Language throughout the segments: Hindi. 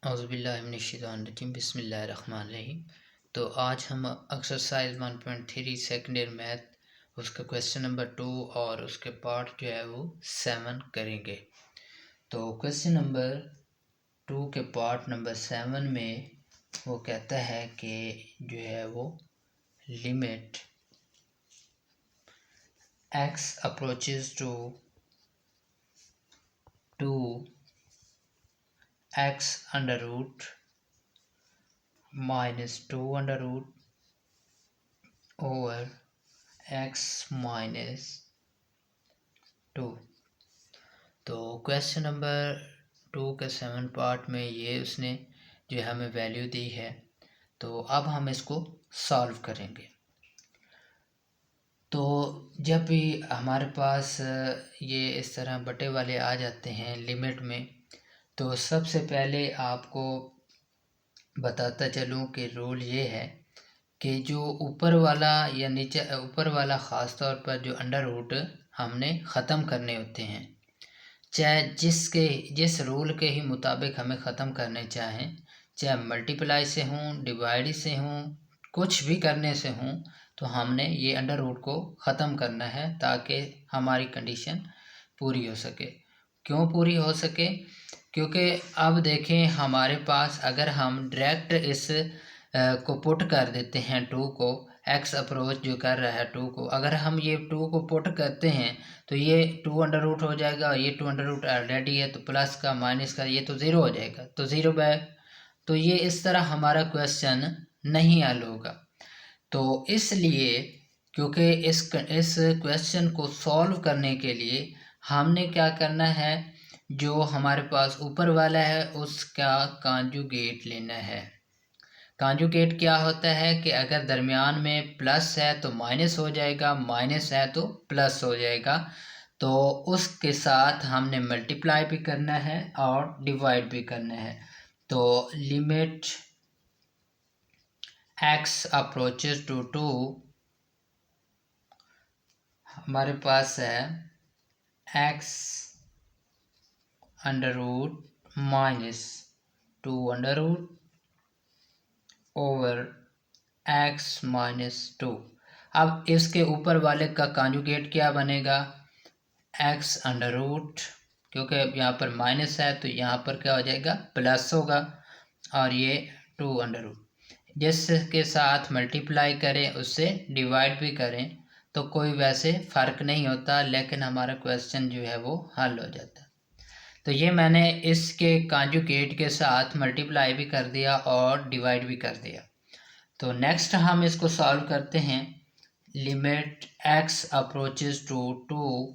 औज़ुबिल्लाहिमिनश्शैतानिर्रजीम बिस्मिल्लाहिर्रहमानिर्रहीम। तो आज हम एक्सरसाइज 1.3 सेकेंड ईयर मैथ उसका क्वेश्चन नंबर 2 और उसके पार्ट जो है वो 7 करेंगे। तो क्वेश्चन नंबर 2 के पार्ट नंबर 7 में वो कहता है कि जो है वो limit x approaches to x under root -2 under root over x -2। तो क्वेश्चन नंबर 2 के 7 पार्ट में ये उसने जो हमें वैल्यू दी है। तो अब हम इसको सॉल्व करेंगे। तो जब भी हमारे पास ये इस तरह बटे वाले आ जाते हैं लिमिट में, तो सबसे पहले आपको बताता चलूँ कि रूल ये है कि जो ऊपर वाला या नीचे ऊपर वाला ख़ास तौर पर जो अंडर रूट हमने ख़त्म करने होते हैं, चाहे जिस रूल के ही मुताबिक हमें ख़त्म करने चाहें, चाहे मल्टीप्लाई से हों, डिवाइड से हों, कुछ भी करने से हों, तो हमने ये अंडर रूट को ख़त्म करना है ताकि हमारी कंडीशन पूरी हो सके। क्यों पूरी हो सके? क्योंकि अब देखें हमारे पास अगर हम डायरेक्ट इस को पुट कर देते हैं 2 को, x अप्रोच जो कर रहा है 2 को, अगर हम ये 2 को पुट करते हैं तो ये 2 अंडर रूट हो जाएगा और ये 2 अंडर रूट ऑलरेडी है, तो प्लस का माइनस का ये तो ज़ीरो हो जाएगा, तो ज़ीरो बैक। तो ये इस तरह हमारा क्वेश्चन नहीं हल होगा। तो इसलिए क्योंकि इस क्वेश्चन को सॉल्व करने के लिए हमने क्या करना है, जो हमारे पास ऊपर वाला है उसका कॉन्जुगेट लेना है। कॉन्जुगेट क्या होता है कि अगर दरमियान में प्लस है तो माइनस हो जाएगा, माइनस है तो प्लस हो जाएगा। तो उसके साथ हमने मल्टीप्लाई भी करना है और डिवाइड भी करना है। तो लिमिट x अप्रोचेस टू 2 हमारे पास है x under root -2 under root over x -2। अब इसके ऊपर वाले का कॉन्जुगेट क्या बनेगा? x अंडर रूट, क्योंकि यहाँ पर माइनस है तो यहाँ पर क्या हो जाएगा? प्लस होगा। और ये 2 अंडर रूट जिसके साथ मल्टीप्लाई करें उससे डिवाइड भी करें तो कोई वैसे फ़र्क नहीं होता, लेकिन हमारा क्वेश्चन जो है वो हल हो जाता है। तो ये मैंने इसके कॉन्जुगेट के साथ मल्टीप्लाई भी कर दिया और डिवाइड भी कर दिया। तो नेक्स्ट हम इसको सॉल्व करते हैं। Limit x approaches to 2।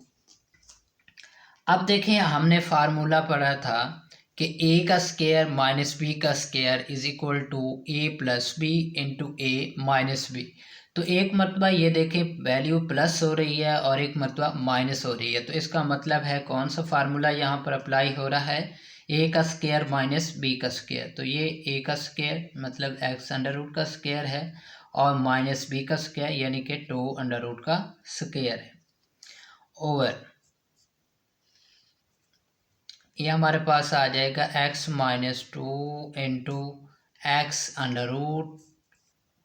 अब देखें हमने फार्मूला पढ़ा था कि a का स्क्वायर माइनस b का square is equal to a plus B into a minus B. तो एक मरतबा ये देखें वैल्यू प्लस हो रही है और एक मरतबा माइनस हो रही है, तो इसका मतलब है कौन सा फार्मूला यहाँ पर अप्लाई हो रहा है? a का स्क्वायर माइनस b का स्क्वायर। तो ये a का स्क्वायर मतलब x अंडर रूट का स्क्वायर है और माइनस b का स्क्वायर यानी कि 2 अंडर रूट का स्क्वायर है ओवर ये हमारे पास आ जाएगा x -2 into X under root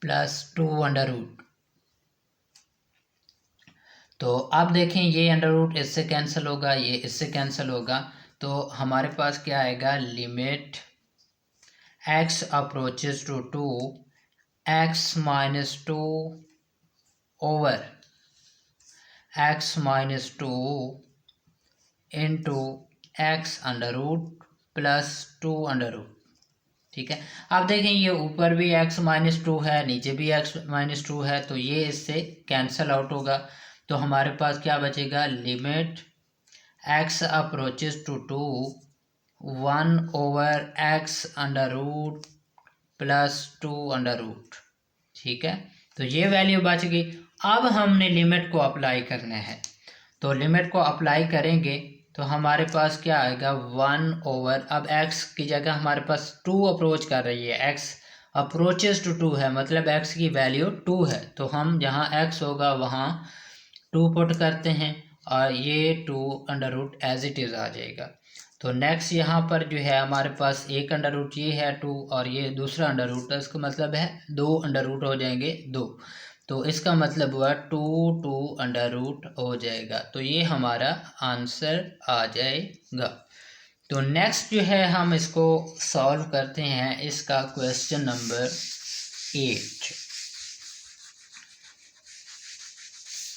plus 2 under root. तो अब देखें ये अंडर रूट इससे कैंसिल होगा, ये इससे कैंसिल होगा, तो हमारे पास क्या आएगा? Limit x approaches to 2 x -2 over x -2 into X under root plus 2 under root. ठीक है, अब देखें ये ऊपर भी x -2 है, नीचे भी x -2 है, तो ये इससे कैंसिल आउट होगा। तो हमारे पास क्या बचेगा? Limit x approaches to 2 1 over x under root plus 2 under root. ठीक है, तो ये वैल्यू बच गई। अब हमने लिमिट को अप्लाई करना है, तो लिमिट को अप्लाई करेंगे तो हमारे पास क्या आएगा? 1 ओवर, अब x की जगह हमारे पास 2 अप्रोच कर रही है, x अप्रोचेस टू 2 है, मतलब x की वैल्यू 2 है, तो हम जहाँ x होगा वहाँ 2 पुट करते हैं और ये 2 under root as it is आ जाएगा। तो नेक्स्ट यहाँ पर जो है हमारे पास एक अंडर रूट ये है 2 और ये दूसरा अंडर रूट है, इसका मतलब है 2 अंडर रूट हो जाएंगे 2। तो इसका मतलब हुआ 2 अंडर रूट हो जाएगा। तो ये हमारा आंसर आ जाएगा। तो नेक्स्ट जो है हम इसको सॉल्व करते हैं, इसका क्वेश्चन नंबर 8।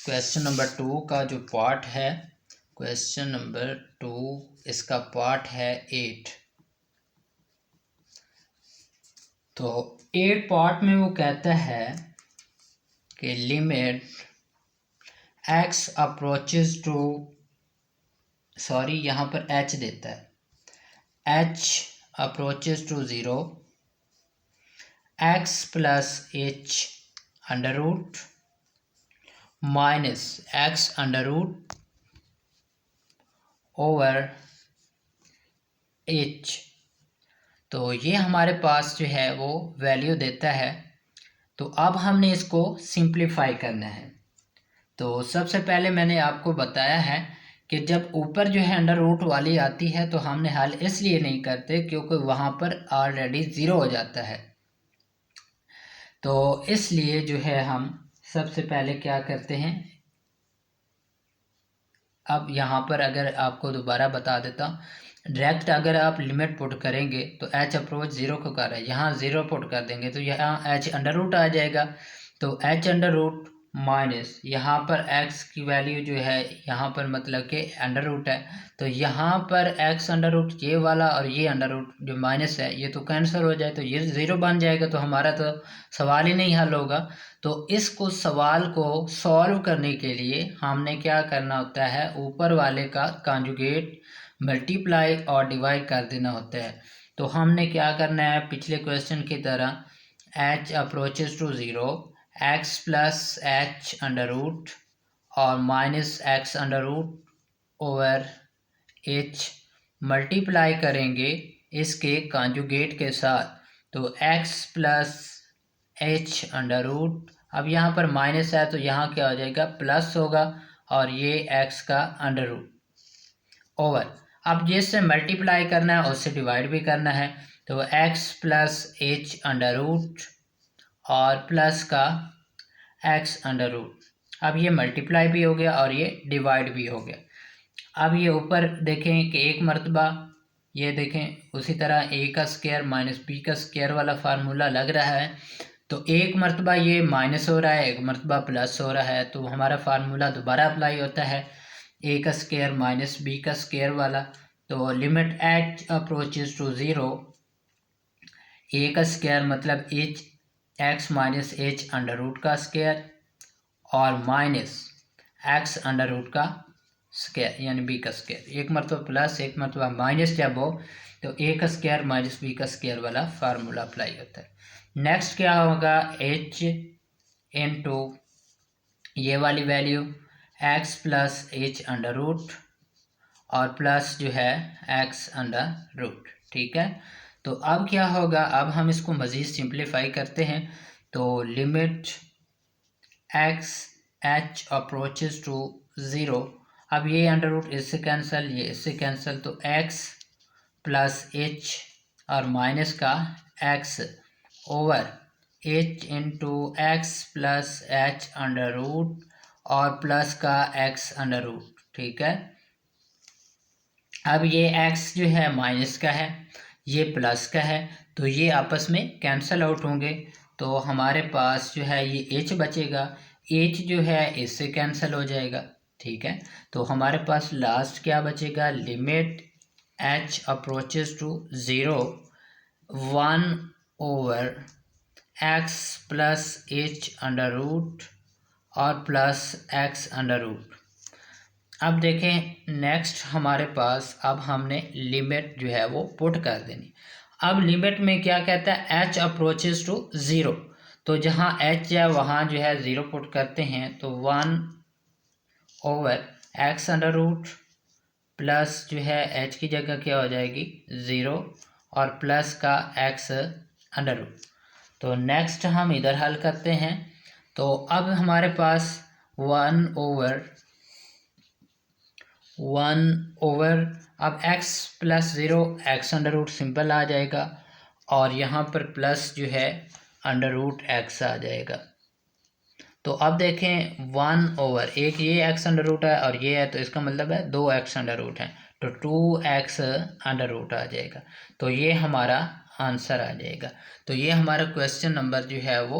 क्वेश्चन नंबर 2 का जो पार्ट है, क्वेश्चन नंबर 2 इसका पार्ट है 8। तो 8 पार्ट में वो कहता है कि limit x approaches to, sorry यहाँ पर h देता है, h approaches to 0, x plus h under root minus x under root over h। तो ये हमारे पास जो है वो वैल्यू देता है। तो अब हमने इसको सिंप्लीफाई करना है। तो सबसे पहले मैंने आपको बताया है कि जब ऊपर जो है अंडर रूट वाली आती है तो हमने हल इसलिए नहीं करते क्योंकि वहाँ पर ऑलरेडी 0 हो जाता है। तो इसलिए जो है हम सबसे पहले क्या करते हैं, अब यहाँ पर अगर आपको दोबारा बता देता, डायरेक्ट अगर आप लिमिट पुट करेंगे तो h अप्रोच 0 को कर रहा है, यहाँ 0 पुट कर देंगे तो यहाँ h अंडर रूट आ जाएगा। तो h अंडर रूट माइनस यहाँ पर x की वैल्यू जो है यहाँ पर मतलब कि अंडर रूट है, तो यहाँ पर x अंडर रूट ये वाला और ये अंडर रूट जो माइनस है ये तो कैंसिल हो जाए तो ये 0 बन जाएगा। तो हमारा तो सवाल ही नहीं हल होगा। तो इसको सवाल को सॉल्व करने के लिए हमने क्या करना होता है, ऊपर वाले का कॉन्जुगेट मल्टीप्लाई और डिवाइड कर देना होता है। तो हमने क्या करना है, पिछले क्वेश्चन की तरह h approaches to 0, x plus h under root और minus x under root over h multiply करेंगे इसके कॉन्जुगेट के साथ। तो x plus h under root, अब यहाँ पर माइनस है तो यहाँ क्या हो जाएगा, प्लस होगा और ये x का अंडर रूट ओवर, अब जिससे मल्टीप्लाई करना है उससे डिवाइड भी करना है। तो x plus h under root और प्लस का x अंडर रूट, अब ये मल्टीप्लाई भी हो गया और ये डिवाइड भी हो गया। अब ये ऊपर देखें कि एक मरतबा ये देखें उसी तरह a का स्क्वायर माइनस b का स्क्वायर वाला फार्मूला लग रहा है। तो एक मरतबा ये माइनस हो रहा है, एक मरतबा प्लस हो रहा है, तो हमारा फार्मूला दोबारा अप्लाई होता है a का स्क्वायर माइनस b का स्क्वायर वाला। तो limit h approaches to 0, a का स्क्वायर मतलब h x minus h under root का स्क्वायर और माइनस x अंडर रूट का स्क्वायर यानी b का स्क्वायर, एक मरतबा प्लस एक मरतबा माइनस जब हो तो a का स्क्वायर माइनस b का स्क्वायर वाला फार्मूला अप्लाई होता है। नेक्स्ट क्या होगा, h इनटू ये वाली value x plus h under root और प्लस जो है x अंडर रूट। ठीक है, तो अब क्या होगा, अब हम इसको मज़ीद सिंप्लीफाई करते हैं। तो limit x h approaches to 0, अब ये अंडर रूट इससे कैंसिल, ये इससे कैंसिल, तो x प्लस h और माइनस का x over h into X plus h under root और प्लस का x अंडर रूट। ठीक है, अब ये x जो है माइनस का है, ये प्लस का है, तो ये आपस में कैंसिल आउट होंगे। तो हमारे पास जो है ये h बचेगा, h जो है इससे कैंसिल हो जाएगा। ठीक है, तो हमारे पास लास्ट क्या बचेगा, limit h approaches to 0 1 over x plus h under root और प्लस x अंडर रूट। अब देखें नेक्स्ट हमारे पास, अब हमने लिमिट जो है वो पुट कर देनी। अब लिमिट में क्या कहता है, h अप्रोचेस टू 0, तो जहाँ h है वहाँ जो है 0 पुट करते हैं, तो 1 over x under root plus जो है h की जगह क्या हो जाएगी 0 और प्लस का x अंडर रूट। तो नेक्स्ट हम इधर हल करते हैं। तो अब हमारे पास 1 ओवर अब x plus 0 x under root simple आ जाएगा और यहाँ पर प्लस जो है अंडर रूट एक्स आ जाएगा। तो अब देखें 1/, एक ये एक्स अंडर रूट है और ये है, तो इसका मतलब है 2 एक्स अंडर रूट है, तो 2x अंडर रूट आ जाएगा। तो ये हमारा आंसर आ जाएगा। तो ये हमारा क्वेश्चन नंबर जो है वो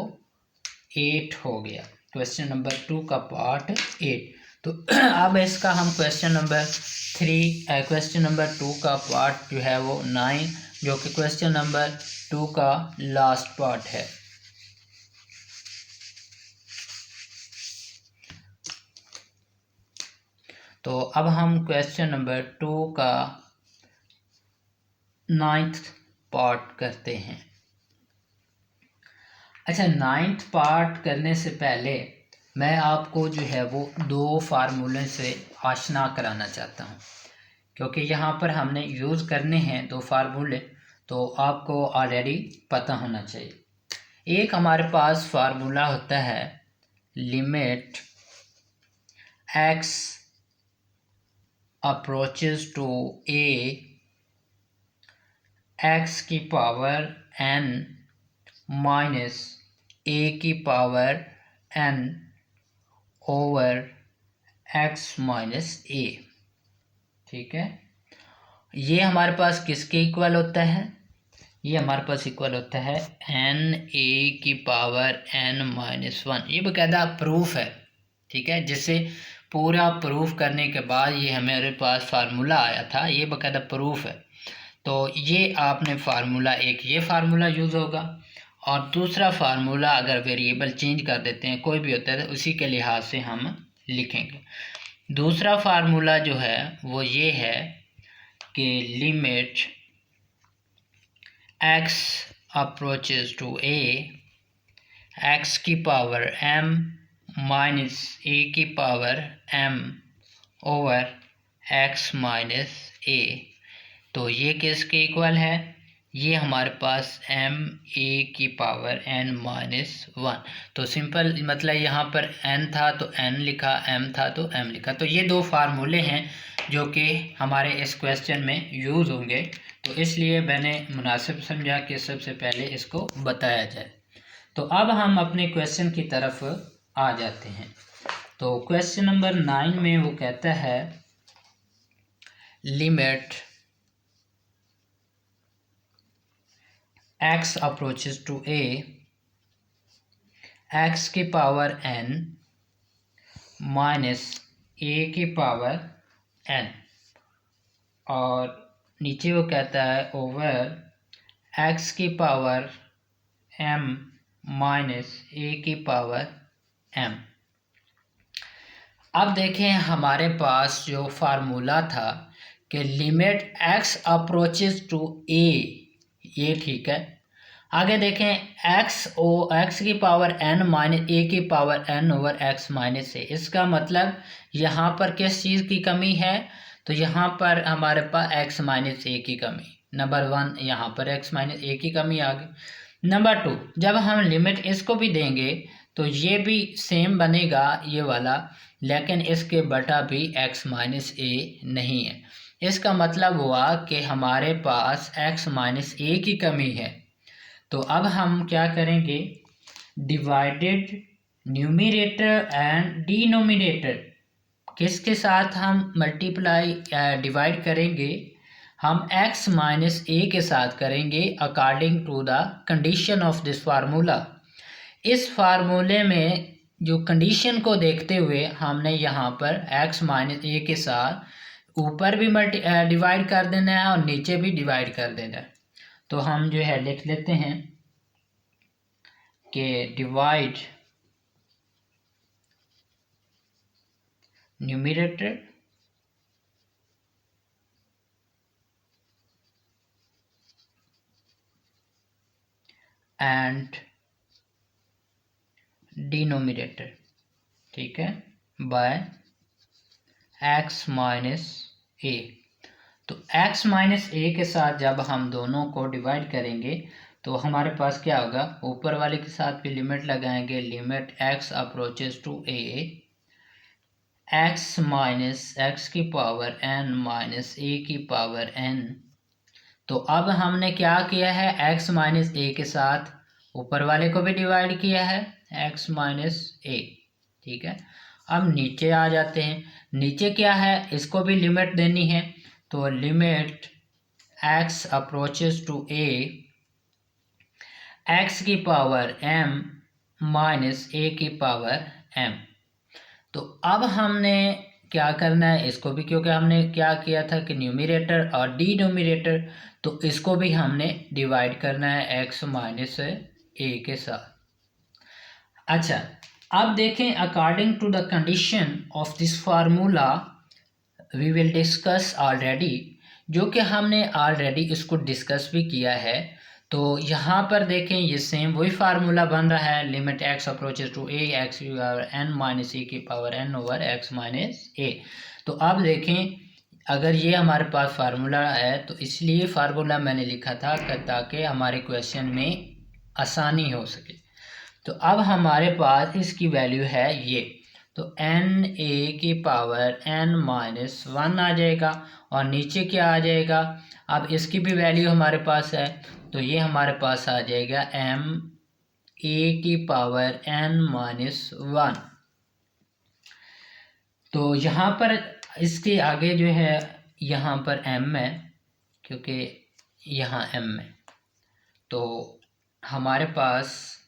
8 हो गया, क्वेश्चन नंबर 2 का पार्ट 8। तो अब इसका हम क्वेश्चन नंबर 2 का पार्ट जो है वो 9, जो कि क्वेश्चन नंबर 2 का लास्ट पार्ट है। तो अब हम क्वेश्चन नंबर 2 का 9th पार्ट करते हैं। अच्छा, 9th पार्ट करने से पहले मैं आपको जो है वो 2 फार्मूले से आशना कराना चाहता हूँ, क्योंकि यहाँ पर हमने यूज़ करने हैं 2 फार्मूले, तो आपको ऑलरेडी पता होना चाहिए। एक हमारे पास फार्मूला होता है limit x approaches to a x की पावर n माइनस a की power n over x minus a। ठीक है, ये हमारे पास किसके इक्वल होता है? ये हमारे पास इक्वल होता है n a की पावर n माइनस 1। ये बाकायदा प्रूफ है, ठीक है, जिसे पूरा प्रूफ करने के बाद ये हमारे पास फार्मूला आया था, ये बाकायदा प्रूफ है। तो ये आपने फार्मूला, एक ये फार्मूला यूज़ होगा और दूसरा फार्मूला अगर वेरिएबल चेंज कर देते हैं, कोई भी होता है, तो उसी के लिहाज से हम लिखेंगे। दूसरा फार्मूला जो है वो ये है कि limit x approaches to a x की पावर m माइनस a की power m over x minus a। तो ये किसके इक्वल है? ये हमारे पास m a की पावर n माइनस 1। तो सिंपल मतलब यहाँ पर n था तो n लिखा, m था तो m लिखा। तो ये 2 फार्मूले हैं जो कि हमारे इस क्वेश्चन में यूज़ होंगे, तो इसलिए मैंने मुनासिब समझा कि सबसे पहले इसको बताया जाए। तो अब हम अपने क्वेश्चन की तरफ आ जाते हैं। तो क्वेश्चन नंबर 9 में वो कहता है limit x approaches to a x की पावर n माइनस a की पावर n, और नीचे वो कहता है ओवर x की पावर m माइनस a की पावर m। अब देखें हमारे पास जो फार्मूला था कि limit x approaches to a, ये ठीक है। आगे देखें x की पावर n माइनस a की power n over x minus a, इसका मतलब यहाँ पर किस चीज़ की कमी है? तो यहाँ पर हमारे पास x माइनस a की कमी, नंबर 1 यहाँ पर x माइनस a की कमी आ गई। नंबर 2, जब हम लिमिट इसको भी देंगे तो ये भी सेम बनेगा ये वाला, लेकिन इसके बटा भी x माइनस a नहीं है। इसका मतलब हुआ कि हमारे पास x माइनस a की कमी है। तो अब हम क्या करेंगे, डिवाइडेड न्यूमरेटर एंड डिनोमिनेटर किसके साथ हम मल्टीप्लाई डिवाइड करेंगे? हम x माइनस a के साथ करेंगे according to the condition of this formula. इस फार्मूले में जो कंडीशन को देखते हुए हमने यहाँ पर x माइनस a के साथ ऊपर भी डिवाइड कर देना है और नीचे भी डिवाइड कर देना है। तो हम जो है लिख लेते हैं कि डिवाइड न्यूमरेटर एंड डिनोमिनेटर, ठीक है, बाय x माइनस a। तो x माइनस a के साथ जब हम दोनों को डिवाइड करेंगे तो हमारे पास क्या होगा, ऊपर वाले के साथ भी लिमिट लगाएंगे, limit x approaches to a x minus x की पावर n माइनस ए की पावर n। तो अब हमने क्या किया है, x माइनस ए के साथ ऊपर वाले को भी डिवाइड किया है, x माइनस ए। ठीक है, अब नीचे आ जाते हैं। नीचे क्या है, इसको भी लिमिट देनी है। तो limit x approaches to a x की पावर m माइनस a की पावर m। तो अब हमने क्या करना है, इसको भी, क्योंकि हमने क्या किया था कि न्यूमरेटर और डिनोमिनेटर, तो इसको भी हमने डिवाइड करना है x माइनस ए के साथ। अच्छा, अब देखें, according to the condition of this formula we will discuss already, जो कि हमने ऑलरेडी इसको डिस्कस भी किया है। तो यहाँ पर देखें, ये सेम वही फार्मूला बन रहा है, limit x approaches to a x की पावर n माइनस ए की power n over x minus a. तो अब देखें, अगर ये हमारे पास फार्मूला है तो इसलिए फार्मूला मैंने लिखा था ताकि हमारे क्वेश्चन में आसानी हो सके। तो अब हमारे पास इसकी वैल्यू है ये, तो n a की पावर n माइनस 1 आ जाएगा, और नीचे क्या आ जाएगा, अब इसकी भी वैल्यू हमारे पास है, तो ये हमारे पास आ जाएगा m a की पावर n माइनस 1। तो यहाँ पर इसके आगे जो है, यहाँ पर m है, क्योंकि यहाँ m है, तो हमारे पास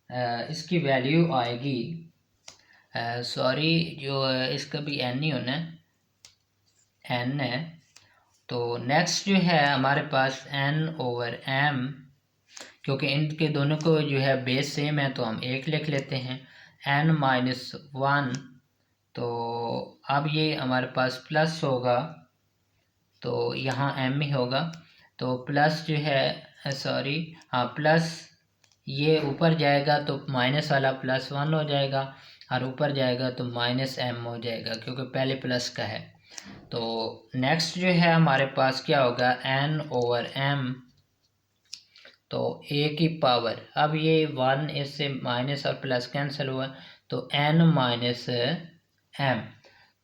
इसकी वैल्यू आएगी, सॉरी, जो इसका भी n ही होना है, n है। तो नेक्स्ट जो है हमारे पास n ओवर m, क्योंकि इनके दोनों को जो है बेस सेम है तो हम एक लिख लेते हैं, n माइनस 1। तो अब ये हमारे पास प्लस होगा, तो यहाँ m ही होगा, तो प्लस जो है, सॉरी, हाँ, प्लस ये ऊपर जाएगा तो माइनस वाला प्लस 1 हो जाएगा, और ऊपर जाएगा तो माइनस m हो जाएगा, क्योंकि पहले प्लस का है। तो नेक्स्ट जो है हमारे पास क्या होगा, n ओवर m, तो a की पावर, अब ये 1 इससे माइनस और प्लस कैंसिल हुआ, तो n माइनस m।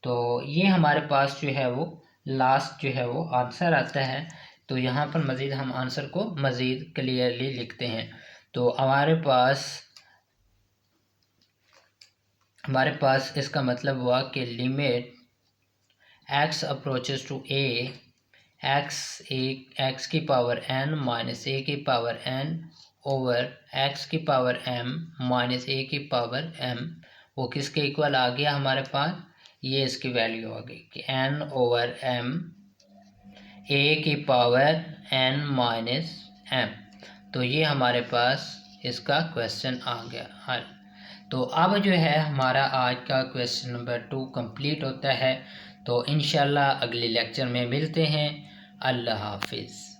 तो ये हमारे पास जो है वो लास्ट जो है वो आंसर आता है। तो यहाँ पर मज़ीद हम आंसर को मज़ीद क्लियरली लिखते हैं। तो हमारे पास इसका मतलब हुआ कि limit x approaches to a x की पावर n माइनस a की पावर n ओवर x की पावर m माइनस a की पावर m, वो किसके इक्वल आ गया हमारे पास, ये इसकी वैल्यू आ गई कि n ओवर m a की पावर n माइनस m। तो ये हमारे पास इसका क्वेश्चन आ गया हल। तो अब जो है हमारा आज का क्वेश्चन नंबर 2 कंप्लीट होता है। तो इंशाल्लाह अगले लेक्चर में मिलते हैं। अल्लाह हाफिज़।